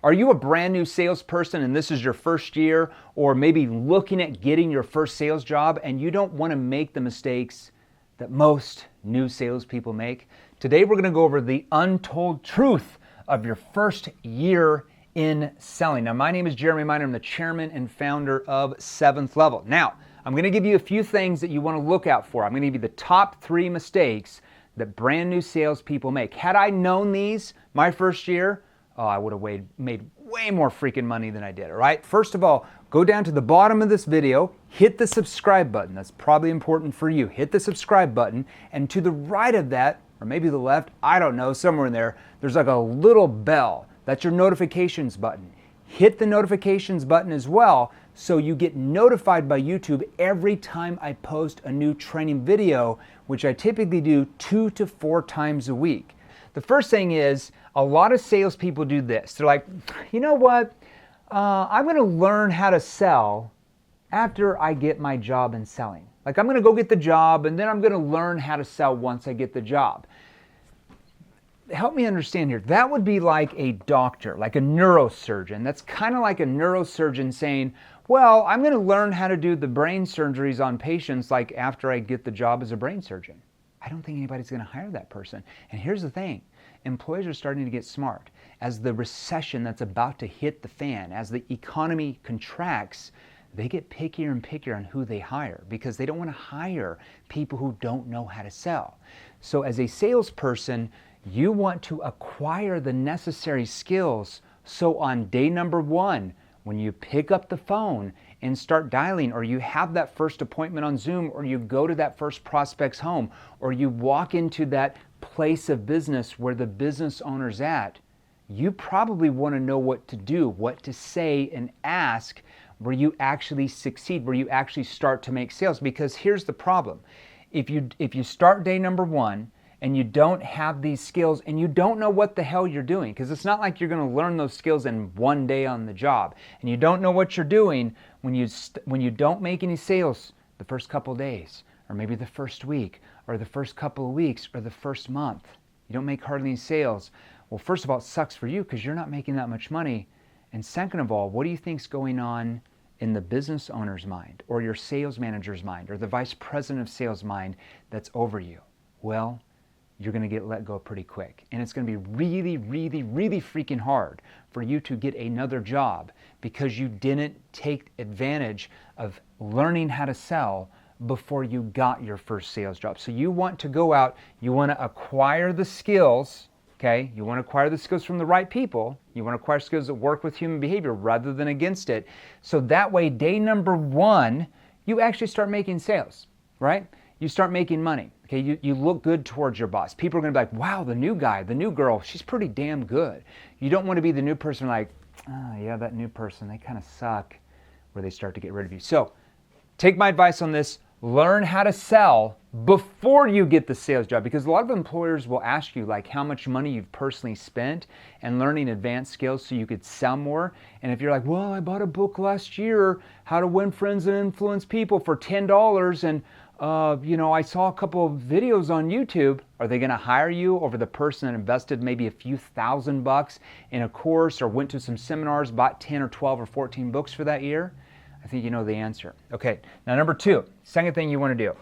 Are you a brand new salesperson and this is your first year, or maybe looking at getting your first sales job and you don't want to make the mistakes that most new salespeople make? Today we're going to go over the untold truth of your first year in selling. Now, my name is Jeremy Miner. I'm the chairman and founder of Seventh Level. Now, I'm going to give you a few things that you want to look out for. I'm going to give you the top 3 mistakes that brand new salespeople make. Had I known these my first year, I would have made way more freaking money than I did, all right? First of all, go down to the bottom of this video, hit the subscribe button. That's probably important for you. Hit the subscribe button, and to the right of that, or maybe the left, I don't know, somewhere in there, there's like a little bell. That's your notifications button. Hit the notifications button as well so you get notified by YouTube every time I post a new training video, which I typically do 2 to 4 times a week. The first thing is, a lot of salespeople do this. They're like, you know what? I'm going to learn how to sell after I get my job in selling. Like, I'm going to go get the job and then I'm going to learn how to sell once I get the job. Help me understand here. That would be like a doctor, like a neurosurgeon. That's kind of like a neurosurgeon saying, well, I'm going to learn how to do the brain surgeries on patients like after I get the job as a brain surgeon. I don't think anybody's going to hire that person. And here's the thing. Employers are starting to get smart. As the recession that's about to hit the fan, as the economy contracts, they get pickier and pickier on who they hire because they don't want to hire people who don't know how to sell. So as a salesperson, you want to acquire the necessary skills so on day number 1, when you pick up the phone and start dialing, or you have that first appointment on Zoom, or you go to that first prospect's home, or you walk into that place of business where the business owner's at, you probably want to know what to do, what to say and ask, where you actually succeed, where you actually start to make sales. Because here's the problem. If you start day number 1 and you don't have these skills and you don't know what the hell you're doing, because it's not like you're going to learn those skills in one day on the job, and you don't know what you're doing when you don't make any sales the first couple days, or maybe the first week, or the first couple of weeks, or the first month. You don't make hardly any sales. Well, first of all, it sucks for you because you're not making that much money. And second of all, what do you think's going on in the business owner's mind, or your sales manager's mind, or the vice president of sales mind that's over you? Well, you're going to get let go pretty quick. And it's going to be really, really, really freaking hard for you to get another job because you didn't take advantage of learning how to sell before you got your first sales job. So you want to go out, you want to acquire the skills, okay? You want to acquire the skills from the right people. You want to acquire skills that work with human behavior rather than against it. So that way, day number 1, you actually start making sales, right? You start making money. Okay, you look good towards your boss. People are going to be like, wow, the new guy, the new girl, she's pretty damn good. You don't want to be the new person like, oh, yeah, that new person, they kind of suck, where they start to get rid of you. So take my advice on this. Learn how to sell before you get the sales job, because a lot of employers will ask you like how much money you've personally spent and learning advanced skills so you could sell more. And if you're like, well, I bought a book last year, How to Win Friends and Influence People for $10, and I saw a couple of videos on YouTube. Are they going to hire you over the person that invested maybe a few $1,000 in a course, or went to some seminars, bought 10 or 12 or 14 books for that year? I think you know the answer. Okay, now number 2, second thing you want to do.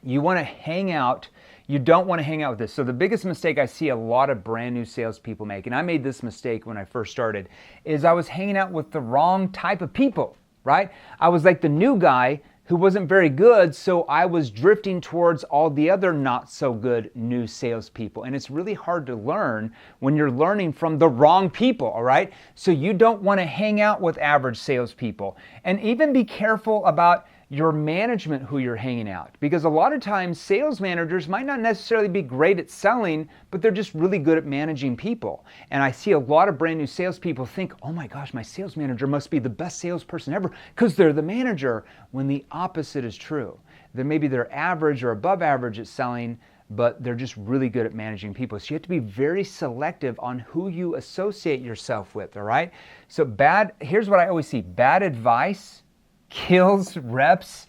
You want to hang out. You don't want to hang out with this. So the biggest mistake I see a lot of brand new salespeople make, and I made this mistake when I first started, is I was hanging out with the wrong type of people, right? I was like the new guy who wasn't very good, so I was drifting towards all the other not so good new salespeople. And it's really hard to learn when you're learning from the wrong people, all right? So you don't want to hang out with average salespeople. And even be careful about your management who you're hanging out, because a lot of times sales managers might not necessarily be great at selling, but they're just really good at managing people. And I see a lot of brand new salespeople think, oh my gosh, my sales manager must be the best salesperson ever because they're the manager, when the opposite is true. Then maybe they're average or above average at selling, but they're just really good at managing people. So you have to be very selective on who you associate yourself with, all right? So here's what I always see. Bad advice kills reps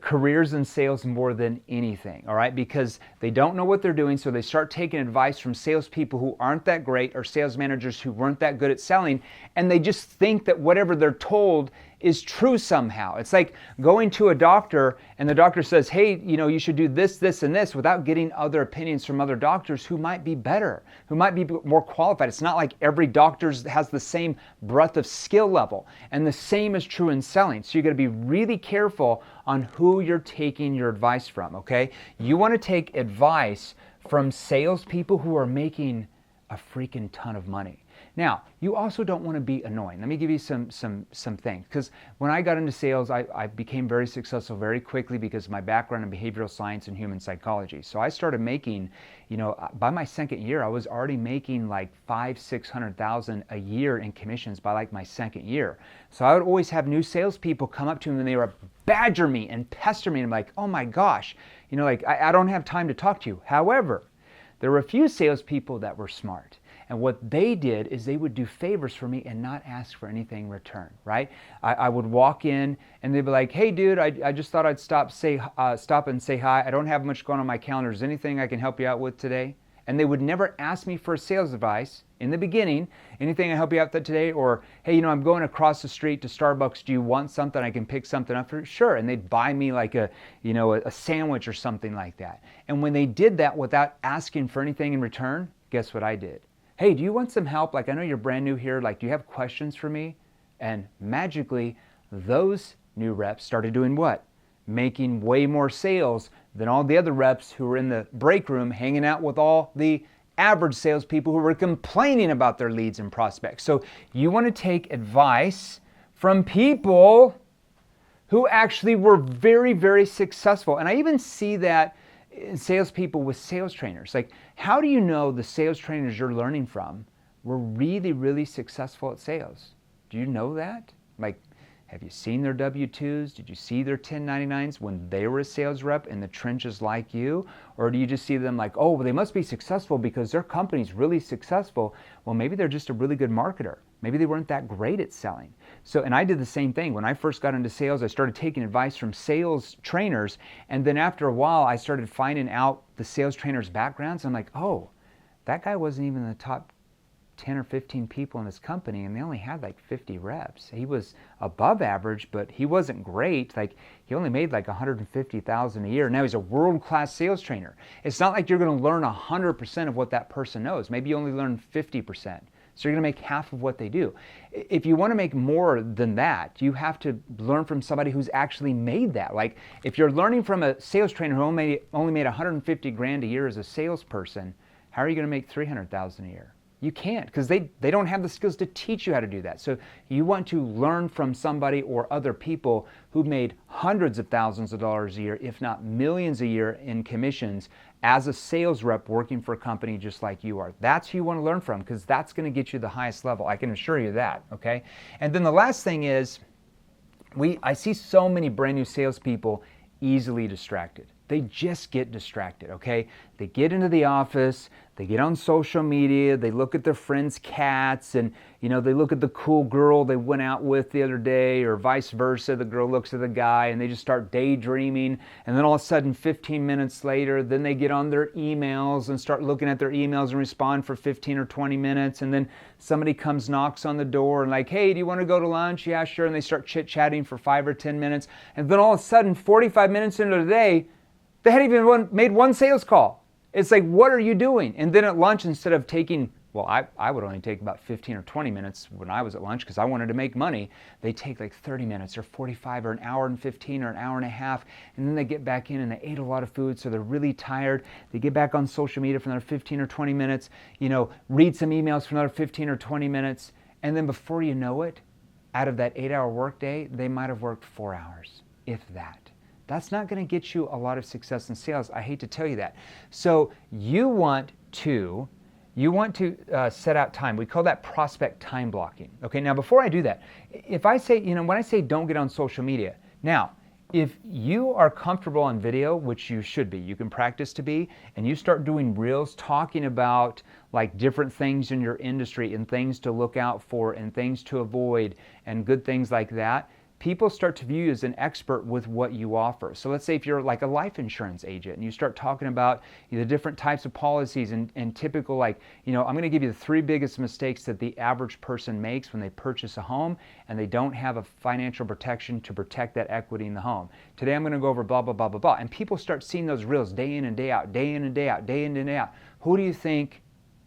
careers in sales more than anything, all right? Because they don't know what they're doing, so they start taking advice from salespeople who aren't that great or sales managers who weren't that good at selling, and they just think that whatever they're told is true somehow. It's like going to a doctor and the doctor says, hey, you should do this, this, and this, without getting other opinions from other doctors who might be better, who might be more qualified. It's not like every doctor has the same breadth of skill level, and the same is true in selling. So you got to be really careful on who you're taking your advice from, okay? You want to take advice from salespeople who are making a freaking ton of money. Now, you also don't want to be annoying. Let me give you some things. Because when I got into sales, I became very successful very quickly because of my background in behavioral science and human psychology. So I started making, by my second year, I was already making like $500,000-$600,000 a year in commissions by like my second year. So I would always have new salespeople come up to me and they would badger me and pester me. And I'm like, oh my gosh, I don't have time to talk to you. However, there were a few salespeople that were smart. And what they did is they would do favors for me and not ask for anything in return, right? I would walk in and they'd be like, hey dude, I just thought I'd stop and say hi. I don't have much going on my calendar. Is there anything I can help you out with today? And they would never ask me for sales advice in the beginning. Anything I help you out with today? Or, hey, I'm going across the street to Starbucks. Do you want something? I can pick something up for you. Sure. And they'd buy me like a sandwich or something like that. And when they did that without asking for anything in return, guess what I did? Hey, do you want some help? Like, I know you're brand new here. Like, do you have questions for me? And magically, those new reps started doing what? Making way more sales than all the other reps who were in the break room hanging out with all the average salespeople who were complaining about their leads and prospects. So you want to take advice from people who actually were very, very successful. And I even see that salespeople with sales trainers. Like, how do you know the sales trainers you're learning from were really, really successful at sales? Do you know that? Like, have you seen their W-2s? Did you see their 1099s when they were a sales rep in the trenches like you? Or do you just see them like, oh, well, they must be successful because their company's really successful. Well, maybe they're just a really good marketer. Maybe they weren't that great at selling. So, and I did the same thing. When I first got into sales, I started taking advice from sales trainers. And then after a while, I started finding out the sales trainers' backgrounds. I'm like, oh, that guy wasn't even in the top 10 or 15 people in his company, and they only had like 50 reps. He was above average, but he wasn't great. Like, he only made like $150,000 a year. Now he's a world-class sales trainer. It's not like you're going to learn 100% of what that person knows. Maybe you only learn 50%. So you're going to make half of what they do. If you want to make more than that, you have to learn from somebody who's actually made that. Like, if you're learning from a sales trainer who only made 150 grand a year as a salesperson, how are you going to make 300,000 a year? You can't, because they don't have the skills to teach you how to do that. So you want to learn from somebody or other people who made hundreds of thousands of dollars a year, if not millions a year in commissions as a sales rep working for a company just like you are. That's who you want to learn from, because that's going to get you the highest level. I can assure you that, okay? And then the last thing is, I see so many brand new salespeople easily distracted. They just get distracted, okay? They get into the office, they get on social media, they look at their friends' cats, and they look at the cool girl they went out with the other day, or vice versa. The girl looks at the guy and they just start daydreaming, and then all of a sudden 15 minutes later, then they get on their emails and start looking at their emails and respond for 15 or 20 minutes, and then somebody comes, knocks on the door and like, hey, do you want to go to lunch? Yeah, sure. And they start chit-chatting for 5 or 10 minutes, and then all of a sudden 45 minutes into the day, they hadn't even made one sales call. It's like, what are you doing? And then at lunch, instead of taking, well, I would only take about 15 or 20 minutes when I was at lunch because I wanted to make money. They take like 30 minutes or 45 or an hour and 15 or an hour and a half. And then they get back in and they ate a lot of food, so they're really tired. They get back on social media for another 15 or 20 minutes, read some emails for another 15 or 20 minutes. And then before you know it, out of that 8-hour workday, they might have worked 4 hours, if that. That's not going to get you a lot of success in sales. I hate to tell you that. So you want to set out time. We call that prospect time blocking. Okay, now before I do that, if I say, when I say don't get on social media, now, if you are comfortable on video, which you should be, you can practice to be, and you start doing reels talking about like different things in your industry and things to look out for and things to avoid and good things like that, people start to view you as an expert with what you offer. So let's say if you're like a life insurance agent and you start talking about the different types of policies and typical, like, I'm going to give you the 3 biggest mistakes that the average person makes when they purchase a home and they don't have a financial protection to protect that equity in the home. Today I'm going to go over blah, blah, blah, blah, blah. And people start seeing those reels day in and day out, day in and day out, day in and day out. Who do you think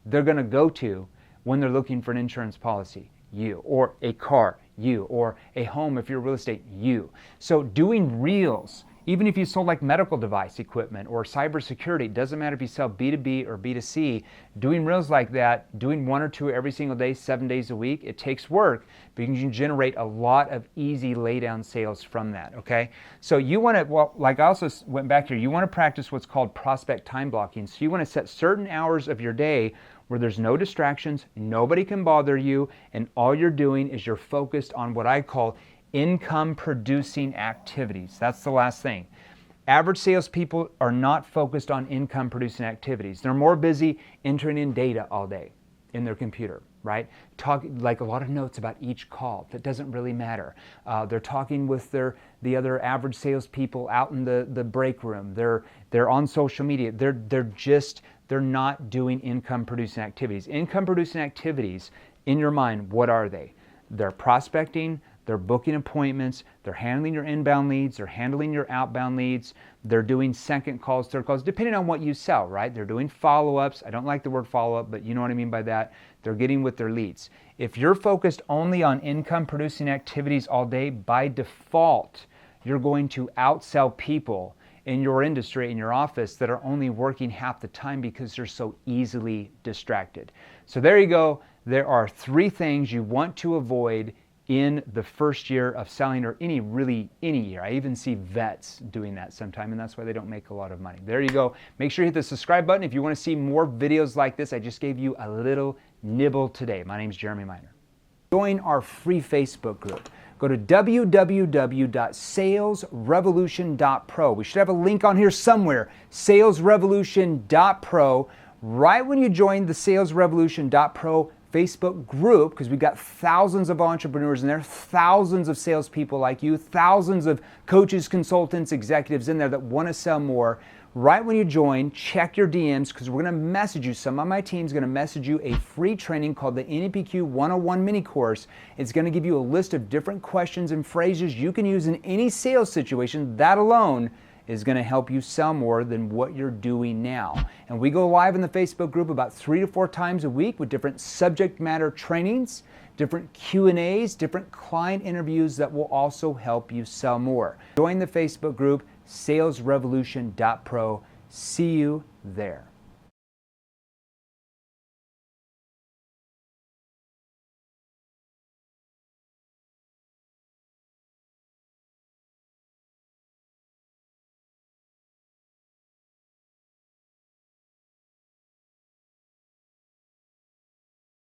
they're going to go to when they're looking for an insurance policy? You. Or a car, you. Or a home if you're real estate, you. So doing reels, even if you sold like medical device equipment or cybersecurity, doesn't matter if you sell B2B or B2C, doing reels like that, doing 1 or 2 every single day, 7 days a week, it takes work, but you can generate a lot of easy lay down sales from that, okay? So you want to, well, like I also went back here, you want to practice what's called prospect time blocking. So you want to set certain hours of your day where there's no distractions, nobody can bother you, and all you're doing is you're focused on what I call income producing activities. That's the last thing. Average salespeople are not focused on income producing activities. They're more busy entering in data all day in their computer, right? Talking like a lot of notes about each call. That doesn't really matter. They're talking with the other average salespeople out in the break room. They're on social media. They're not doing income producing activities. Income producing activities, in your mind, what are they? They're prospecting, they're booking appointments, they're handling your inbound leads, they're handling your outbound leads, they're doing second calls, third calls, depending on what you sell, right? They're doing follow-ups. I don't like the word follow-up, but you know what I mean by that. They're getting with their leads. If you're focused only on income producing activities all day, by default, you're going to outsell people in your industry, in your office, that are only working half the time because they're so easily distracted. So there you go. There are 3 things you want to avoid in the first year of selling, or any year. I even see vets doing that sometime, and that's why they don't make a lot of money. There you go. Make sure you hit the subscribe button if you want to see more videos like this. I just gave you a little nibble today. My name is Jeremy Miner. Join our free Facebook group. Go to www.salesrevolution.pro. We should have a link on here somewhere, salesrevolution.pro. Right when you join the salesrevolution.pro Facebook group, because we've got thousands of entrepreneurs in there, thousands of salespeople like you, thousands of coaches, consultants, executives in there that want to sell more. Right when you join, check your DMs, because we're going to message you. Some of my team's going to message you a free training called the NEPQ 101 mini course. It's going to give you a list of different questions and phrases you can use in any sales situation. That alone is going to help you sell more than what you're doing now. And we go live in the Facebook group about 3 to 4 times a week with different subject matter trainings, different Q&As, different client interviews that will also help you sell more. Join the Facebook group, salesrevolution.pro. See you there.